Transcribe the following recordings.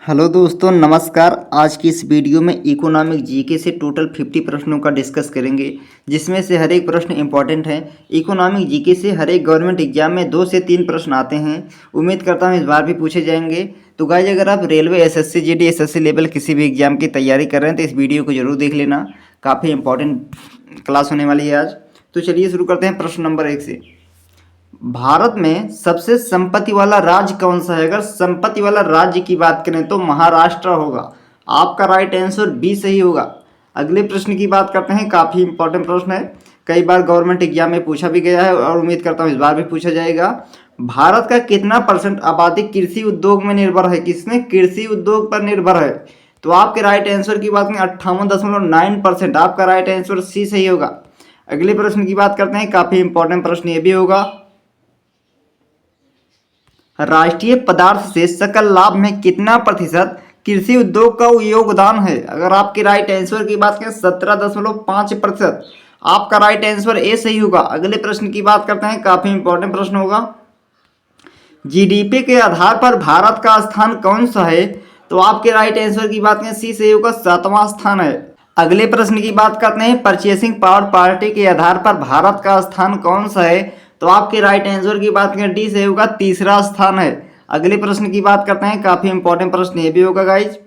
Hello दोस्तों, नमस्कार। आज की इस वीडियो में इकोनॉमिक जीके से टोटल 50 प्रश्नों का डिस्कस करेंगे, जिसमें से हर एक प्रश्न इंपॉर्टेंट है। इकोनॉमिक जीके से हर एक गवर्नमेंट एग्जाम में 2 से 3 प्रश्न आते हैं। उम्मीद करता हूं इस बार भी पूछे जाएंगे। तो गाइज, अगर आप railway, SSC, GD, SSC level किसी भी एग्जाम की तैयारी कर रहे हैं तो इस वीडियो को जरूर देख लेना। काफ़ी इंपॉर्टेंट क्लास होने वाली है आज। तो चलिए शुरू करते हैं प्रश्न नंबर 1 से। भारत में सबसे संपत्ति वाला राज्य कौन सा है? अगर संपत्ति वाला राज्य की बात करें तो महाराष्ट्र होगा। आपका राइट आंसर बी सही होगा। अगले प्रश्न की बात करते हैं। काफ़ी इंपॉर्टेंट प्रश्न है, कई बार गवर्नमेंट एग्जाम में पूछा भी गया है और उम्मीद करता हूँ इस बार भी पूछा जाएगा। भारत का कितना % आबादी कृषि उद्योग में निर्भर है? किसमें? कृषि उद्योग पर निर्भर है। तो आपके राइट आंसर की बात करें 58.9%। आपका राइट आंसर सी सही होगा। अगले प्रश्न की बात करते हैं। काफ़ी इंपॉर्टेंट प्रश्न ये भी होगा। राष्ट्रीय पदार्थ से सकल लाभ में कितना प्रतिशत कृषि उद्योग का योगदान है? अगर आपके राइट आंसर की बात करें 17.5%। आपका राइट आंसर ए सही होगा। अगले प्रश्न की बात करते हैं। काफी इंपॉर्टेंट प्रश्न होगा। जीडीपी के आधार पर भारत का स्थान कौन सा है? तो आपके राइट आंसर की बात करें सी सही होगा, 7वां स्थान है। अगले प्रश्न की बात करते हैं। परचेसिंग पावर पार्टी के आधार पर भारत का स्थान कौन सा है? तो आपके राइट आंसर की बात करें डी से होगा, 3रा स्थान है। अगले प्रश्न की बात करते हैं। काफी इंपॉर्टेंट प्रश्न ये भी होगा गाइज।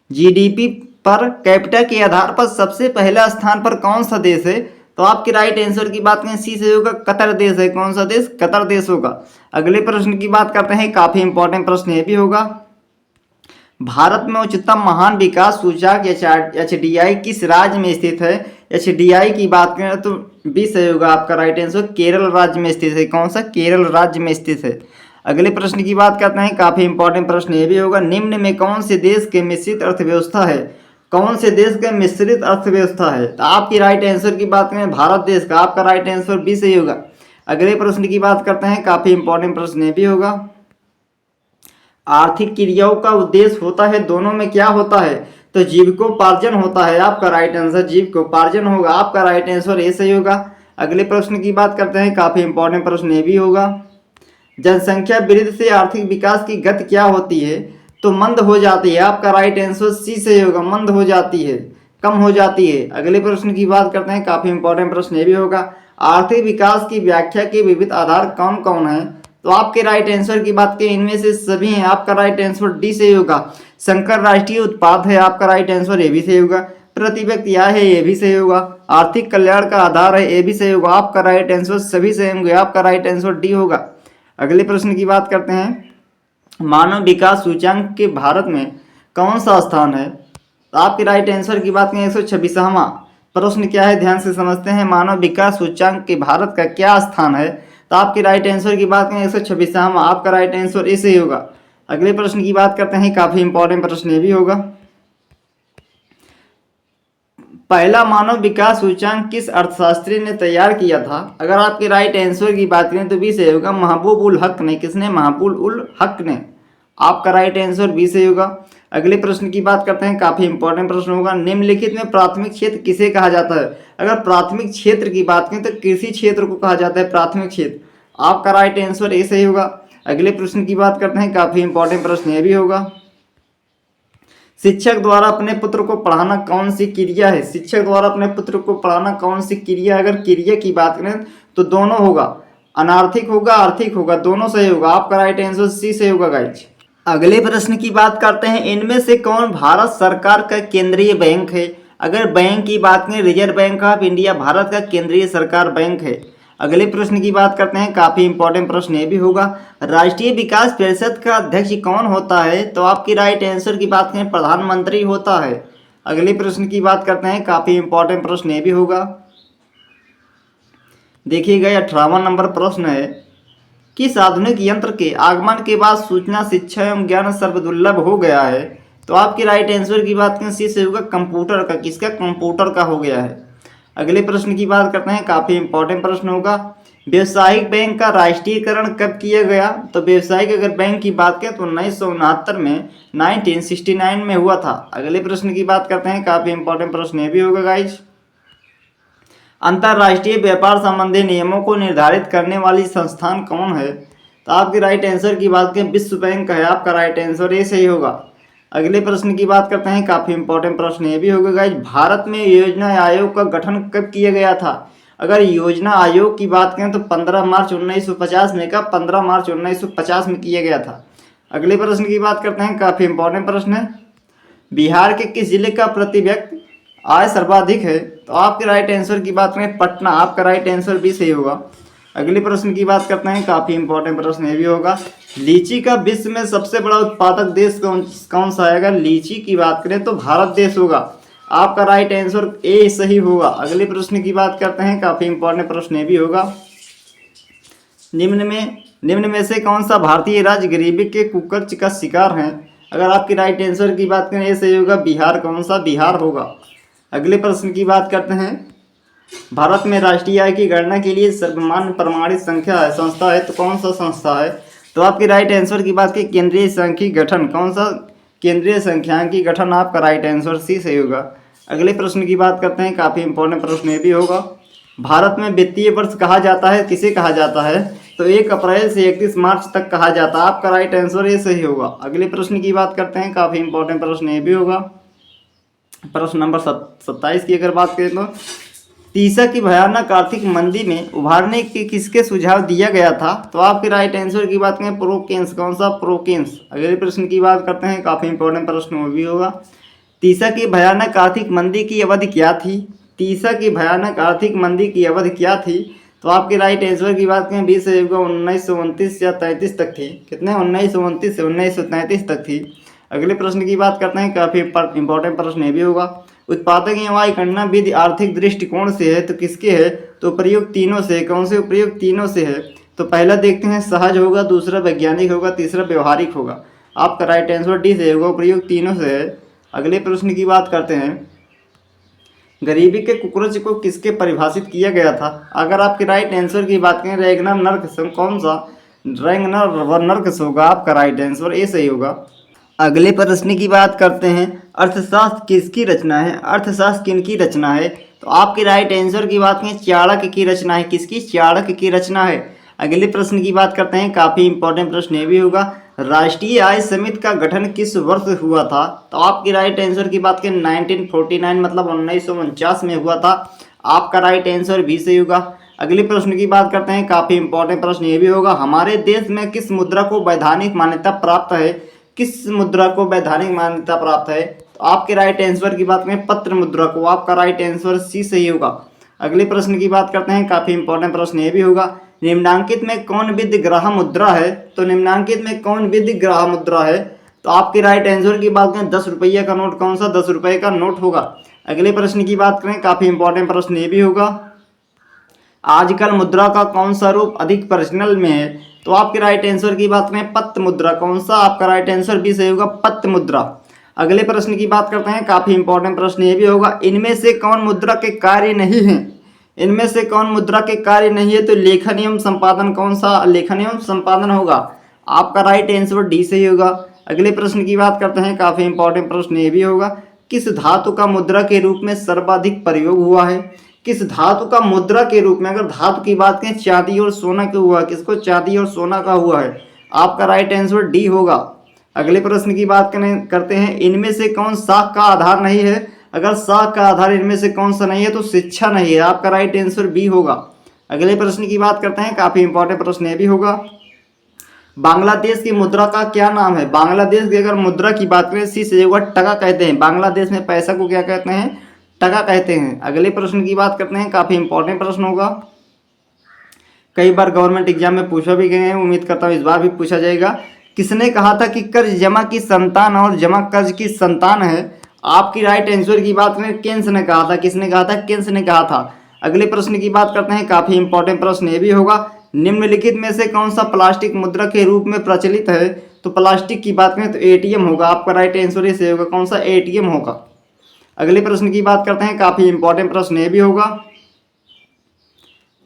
जीडीपी पर कैपिटा के आधार पर सबसे पहला स्थान पर कौन सा देश है? तो आपके राइट आंसर की बात करें सी से होगा, कतर देश है। कौन सा देश? कतर देश होगा। अगले प्रश्न की बात करते हैं। काफी इंपॉर्टेंट प्रश्न ये भी होगा। भारत में उच्चतम महान विकास सूचकांक एचडीआई किस राज्य में स्थित है? एचडीआई की बात करें तो बी सही होगा। आपका राइट आंसर केरल राज्य में स्थित है। कौन सा? केरल राज्य में स्थित है। अगले प्रश्न की बात करते हैं। काफी इंपॉर्टेंट प्रश्न ये भी होगा। निम्न में कौन से देश के मिश्रित अर्थव्यवस्था है? कौन से देश का मिश्रित अर्थव्यवस्था है? तो आपकी राइट आंसर की बात करें भारत देश का। आपका राइट आंसर बी सही होगा। अगले प्रश्न की बात करते हैं। काफी इंपॉर्टेंट प्रश्न ये भी होगा। आर्थिक क्रियाओं का उद्देश्य होता है, दोनों में क्या होता है? तो जीविकोपार्जन होता है। आपका राइट आंसर जीविकोपार्जन होगा। आपका राइट आंसर ए सही होगा। अगले प्रश्न की बात करते हैं। काफी इंपॉर्टेंट प्रश्न ये भी होगा। जनसंख्या वृद्धि से आर्थिक विकास की गति क्या होती है? तो मंद हो जाती है। आपका राइट आंसर सी सही होगा। मंद हो जाती है, कम हो जाती है। अगले प्रश्न की बात करते हैं। काफी इंपॉर्टेंट प्रश्न ये भी होगा। आर्थिक विकास की व्याख्या के विविध आधार कौन कौन है? तो आपके राइट आंसर की बात करें इनमें से सभी हैं। आपका राइट आंसर डी सही होगा। संकर राष्ट्रीय उत्पाद है। आपका राइट आंसर ए भी सही होगा। प्रति व्यक्ति आय है, ये भी सही होगा। आर्थिक कल्याण का आधार है, ए भी सही होगा। आपका राइट आंसर सभी सही होंगे। आपका राइट आंसर डी होगा। अगले प्रश्न की बात करते हैं। मानव विकास सूचकांक के भारत में कौन सा स्थान है? तो आपके राइट आंसर की बात करें 126वां। प्रश्न क्या है, ध्यान से समझते हैं। मानव विकास सूचकांक के भारत का क्या स्थान है? तो आपके राइट आंसर की बात करें 126वां। आपका राइट आंसर ऐसे ही होगा। अगले प्रश्न की बात करते हैं। काफी इंपॉर्टेंट प्रश्न ये भी होगा। पहला मानव विकास सूचकांक किस अर्थशास्त्री ने तैयार किया था? अगर आपके राइट आंसर की बात करें तो बी सही होगा, महबूब उल हक ने। किसने? महबूब उल हक ने। आपका राइट आंसर बी सही होगा। अगले प्रश्न की बात करते हैं। काफी इंपॉर्टेंट प्रश्न होगा। निम्नलिखित में प्राथमिक क्षेत्र किसे कहा जाता है? अगर प्राथमिक क्षेत्र की बात करें तो कृषि क्षेत्र को कहा जाता है प्राथमिक क्षेत्र। आपका राइट आंसर ए सही होगा। अगले प्रश्न की बात करते हैं। काफी इंपॉर्टेंट प्रश्न ये भी होगा। शिक्षक द्वारा अपने पुत्र को पढ़ाना कौन सी क्रिया है? शिक्षक द्वारा अपने पुत्र को पढ़ाना कौन सी क्रिया? अगर क्रिया की बात करें तो दोनों होगा, अनार्थिक होगा, आर्थिक होगा, दोनों सही होगा। आपका राइट आंसर सी सही होगा गाइज। अगले प्रश्न की बात करते हैं। इनमें से कौन भारत सरकार का केंद्रीय बैंक है? अगर बैंक की बात करें reserve bank of India Bharat का केंद्रीय सरकार बैंक है। अगले प्रश्न की बात करते हैं। काफी इंपॉर्टेंट प्रश्न ये भी होगा। राष्ट्रीय विकास परिषद का अध्यक्ष कौन होता है? तो आपकी राइट आंसर की बात करें प्रधानमंत्री होता है। अगले प्रश्न की बात करते हैं। काफी इंपॉर्टेंट प्रश्न ये भी होगा। देखिएगा 18वां नंबर प्रश्न है। किस आधुनिक यंत्र के आगमन के बाद सूचना, शिक्षा एवं ज्ञान सर्वदुर्लभ हो गया है? तो आपकी राइट आंसर की बात करें सी से होगा, कंप्यूटर का। किसका? कंप्यूटर का हो गया है। अगले प्रश्न की बात करते हैं। काफी इंपॉर्टेंट प्रश्न होगा। व्यवसायिक बैंक का राष्ट्रीयकरण कब किया गया? तो व्यवसायिक अगर बैंक की बात करें तो 1969 में, 1969 में हुआ था। अगले प्रश्न की बात करते हैं। काफी इंपॉर्टेंट प्रश्न ये भी होगा गाइज। अंतर्राष्ट्रीय व्यापार संबंधी नियमों को निर्धारित करने वाली संस्थान कौन है? तो आपके राइट आंसर की बात करें विश्व बैंक है। आपका राइट आंसर ये सही होगा। अगले प्रश्न की बात करते हैं, काफी इंपॉर्टेंट प्रश्न ये भी होगा गाइज, भारत में योजना आयोग का गठन कब किया गया था? अगर योजना आयोग की बात करें तो 15 मार्च 1950 में, का 15 मार्च 1950 में किया गया था। अगले प्रश्न की बात करते हैं, काफी इंपॉर्टेंट प्रश्न है, बिहार के किस जिले का प्रति व्यक्ति आय सर्वाधिक है? तो आपके राइट आंसर की बात करें पटना, आपका राइट आंसर भी सही होगा। अगले प्रश्न की बात करते हैं, काफी इंपॉर्टेंट प्रश्न ये भी होगा, लीची का विश्व में सबसे बड़ा उत्पादक देश कौन सा है? अगर लीची की बात करें तो भारत देश होगा, आपका राइट आंसर ए सही होगा। अगले प्रश्न की बात करते हैं, काफी इंपॉर्टेंट प्रश्न ये भी होगा, निम्न में से कौन सा भारतीय राज्य गरीबी के कुकर्च का शिकार है? अगर आपकी राइट आंसर की बात करें ए सही होगा, बिहार, कौन सा? बिहार होगा। अगले प्रश्न की बात करते हैं, भारत में राष्ट्रीय आय की गणना के लिए सर्वमान्य प्रमाणित संख्या है संस्था है, तो कौन सा संस्था है? तो आपकी राइट आंसर की बात की केंद्रीय सांख्यिकी गठन, कौन सा? केंद्रीय सांख्यिकी गठन, आपका राइट आंसर सी सही होगा। अगले प्रश्न की बात करते हैं, काफी इंपॉर्टेंट प्रश्न ये भी होगा, भारत में वित्तीय वर्ष कहा जाता है, किसे कहा जाता है? तो 1 अप्रैल से 31 मार्च तक कहा जाता है, आपका राइट आंसर ये सही होगा। अगले प्रश्न की बात करते हैं, काफी इंपॉर्टेंट प्रश्न ये भी होगा, प्रश्न नंबर 27 की अगर बात करें तो, तीसा की भयानक आर्थिक मंदी में उभारने के किसके सुझाव दिया गया था? तो आपके राइट आंसर की बात करें प्रोकेंस, कौन सा? प्रोकेंस। अगले प्रश्न की बात करते हैं, काफी इंपॉर्टेंट प्रश्न वो भी होगा, तीसा की भयानक आर्थिक मंदी की अवधि क्या थी? तीसा की भयानक आर्थिक मंदी की अवधि क्या थी? तो आपके राइट आंसर की बात करें 20 युग 1929 या 33 तक थी, कितने? 1929 से 1933 तक थी। अगले प्रश्न की बात करते हैं, काफी इंपॉर्टेंट प्रश्न ये भी होगा, उत्पादक एवं आय गणना विधि आर्थिक दृष्टिकोण से है, तो किसके है? तो प्रयुक्त तीनों से, कौन से? प्रयुक्त तीनों से है। तो पहला देखते हैं, सहज होगा, दूसरा वैज्ञानिक होगा, तीसरा व्यवहारिक होगा, आपका राइट आंसर डी से होगा, प्रयुक्त तीनों से है। अगले प्रश्न की बात करते हैं, गरीबी के कुकरोच को किसके परिभाषित किया गया था? अगर आपके राइट आंसर की बात करें रैगनर नर्कस, कौन सा? रैगनर नर्कस होगा, आपका राइट आंसर ए सही होगा। अगले प्रश्न की बात करते हैं, अर्थशास्त्र किसकी रचना है? अर्थशास्त्र किनकी रचना है? तो आपके राइट आंसर की बात करें चाणक्य की रचना है, किसकी? चाणक्य की रचना है। अगले प्रश्न की बात करते हैं, काफी इंपॉर्टेंट प्रश्न ये भी होगा, राष्ट्रीय आय समिति का गठन किस वर्ष हुआ था? तो आपकी राइट आंसर की बात करें 1949, मतलब 1949 में हुआ था, आपका राइट आंसर भी सही होगा। अगले प्रश्न की बात करते हैं, काफी इंपॉर्टेंट प्रश्न ये भी होगा, हमारे देश में किस मुद्रा को वैधानिक मान्यता प्राप्त है? किस मुद्रा को वैधानिक मान्यता प्राप्त है? तो आपके राइट आंसर की बात करें पत्र मुद्रा को, आपका राइट आंसर सी सही होगा। अगले प्रश्न की बात करते हैं, काफी इंपॉर्टेंट प्रश्न ये भी होगा, निम्नांकित में कौन विधि ग्राह मुद्रा है? तो निम्नांकित में कौन विधि ग्राह मुद्रा है? तो आपके राइट आंसर की बात करें 10 रुपये का नोट, कौन सा? 10 रुपये का नोट होगा। अगले प्रश्न की बात करें, काफी इंपॉर्टेंट प्रश्न ये भी होगा, आजकल मुद्रा का कौन सा रूप अधिक प्रचलन में है? तो आपके राइट आंसर की बात करें पत्र मुद्रा, कौन सा? आपका राइट आंसर भी सही होगा, पत्र मुद्रा। अगले प्रश्न की बात करते हैं, काफी इंपॉर्टेंट प्रश्न ये भी होगा, इनमें से कौन मुद्रा के कार्य नहीं है? इनमें से कौन मुद्रा के कार्य नहीं है? तो लेखन एवं संपादन, कौन सा? लेखन एवं संपादन होगा, आपका राइट आंसर डी सही होगा। अगले प्रश्न की बात करते हैं, काफी इंपॉर्टेंट प्रश्न ये भी होगा, किस धातु का मुद्रा के रूप में सर्वाधिक प्रयोग हुआ है? किस धातु का मुद्रा के रूप में, अगर धातु की बात करें चांदी और सोना का हुआ है, किसको? चांदी और सोना का हुआ है, आपका राइट आंसर डी होगा। अगले प्रश्न की बात करते हैं, इनमें से कौन शाख का आधार नहीं है? अगर शाख का आधार इनमें से कौन सा नहीं है? तो शिक्षा नहीं है, आपका राइट आंसर बी होगा। अगले प्रश्न की बात करते हैं, काफी इंपॉर्टेंट प्रश्न ये भी होगा, बांग्लादेश की मुद्रा का क्या नाम है? बांग्लादेश की अगर मुद्रा की बात करें सी से होगा, टका कहते हैं, बांग्लादेश में पैसा को क्या कहते हैं? टका कहते हैं। अगले प्रश्न की बात करते हैं, काफी इंपॉर्टेंट प्रश्न होगा, कई बार गवर्नमेंट एग्जाम में पूछा भी गए हैं, उम्मीद करता हूँ इस बार भी पूछा जाएगा, किसने कहा था कि कर्ज जमा की संतान और जमा कर्ज की संतान है? आपकी राइट आंसर की बात करें केन्स ने कहा था, किसने कहा था? केन्स ने कहा था। अगले प्रश्न की बात करते हैं, काफी इंपॉर्टेंट प्रश्न ये भी होगा, निम्नलिखित में से कौन सा प्लास्टिक मुद्रा के रूप में प्रचलित है? तो प्लास्टिक की बात करें तो एटीएम होगा, आपका राइट आंसर ये सही होगा, कौन सा? एटीएम होगा। अगले प्रश्न की बात करते हैं, काफी इंपॉर्टेंट प्रश्न ये भी होगा,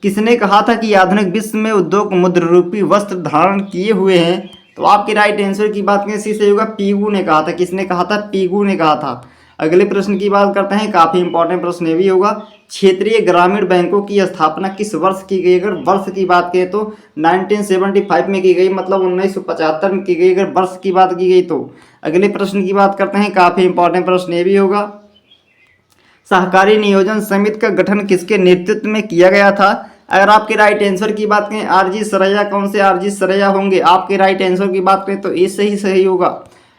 किसने कहा था कि आधुनिक विश्व में उद्योग मुद्रा रूपी वस्त्र धारण किए हुए हैं? तो आपके राइट आंसर की बात करें सी से होगा, पीगू ने कहा था, किसने कहा था? पीगू ने कहा था। अगले प्रश्न की बात करते हैं, काफी इंपॉर्टेंट प्रश्न ये भी होगा। क्षेत्रीय ग्रामीण बैंकों की स्थापना किस वर्ष की गई? अगर वर्ष की बात करें तो 1975 में की गई, मतलब 1975 में की गई अगर वर्ष की बात की गई तो। अगले प्रश्न की बात करते हैं, काफी इंपॉर्टेंट प्रश्न ये भी होगा। सहकारी नियोजन समिति का गठन किसके नेतृत्व में किया गया था? अगर आपके राइट आंसर की बात करें आरजी सरैया, कौन से आरजी सरैया होंगे? आपके राइट आंसर की बात करें तो इससे ही सही होगा।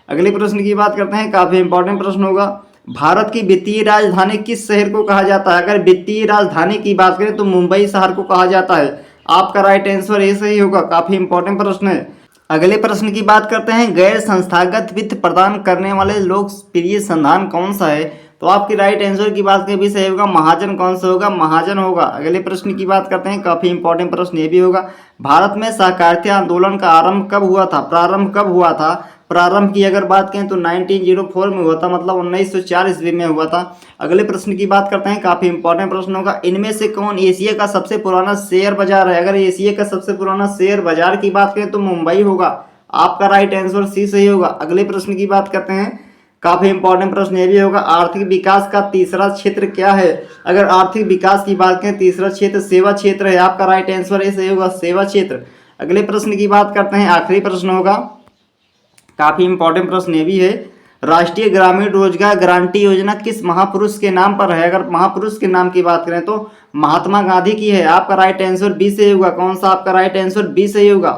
अगले प्रश्न की बात करते हैं, काफी इंपॉर्टेंट प्रश्न होगा। भारत की वित्तीय राजधानी किस शहर को कहा जाता है? अगर वित्तीय राजधानी की बात करें तो मुंबई शहर को कहा जाता है। आपका राइट आंसर ये सही होगा, काफी इंपॉर्टेंट प्रश्न है। अगले प्रश्न की बात करते हैं, गैर संस्थागत वित्त प्रदान करने वाले लोकप्रिय संस्थान कौन सा है? तो आपकी राइट आंसर की बात करें भी सही होगा, महाजन कौन सा होगा? महाजन होगा। अगले प्रश्न की बात करते हैं, काफी इंपॉर्टेंट प्रश्न ये भी होगा। भारत में सहकारिता आंदोलन का आरंभ कब हुआ था? प्रारंभ कब हुआ था? प्रारंभ की अगर बात करें तो 1904 में हुआ था, मतलब 1904 ईस्वी में हुआ था। अगले प्रश्न की बात करते हैं, काफी इंपॉर्टेंट प्रश्न होगा। इनमें से कौन एशिया का सबसे पुराना शेयर बाजार है? अगर एशिया का सबसे पुराना शेयर बाजार की बात करें तो मुंबई होगा। आपका राइट आंसर सी सही होगा। अगले प्रश्न की बात करते हैं, काफी इंपॉर्टेंट प्रश्न ये भी होगा। आर्थिक विकास का तीसरा क्षेत्र क्या है? अगर आर्थिक विकास की बात करें तीसरा क्षेत्र सेवा क्षेत्र है। आपका राइट आंसर ये सही होगा, सेवा क्षेत्र। अगले प्रश्न की बात करते हैं, आखिरी प्रश्न होगा, काफी इंपॉर्टेंट प्रश्न ये भी है। राष्ट्रीय ग्रामीण रोजगार गारंटी योजना किस महापुरुष के नाम पर है? अगर महापुरुष के नाम की बात करें तो महात्मा गांधी की है। आपका राइट आंसर बी सही होगा। कौन सा? आपका राइट आंसर बी सही होगा।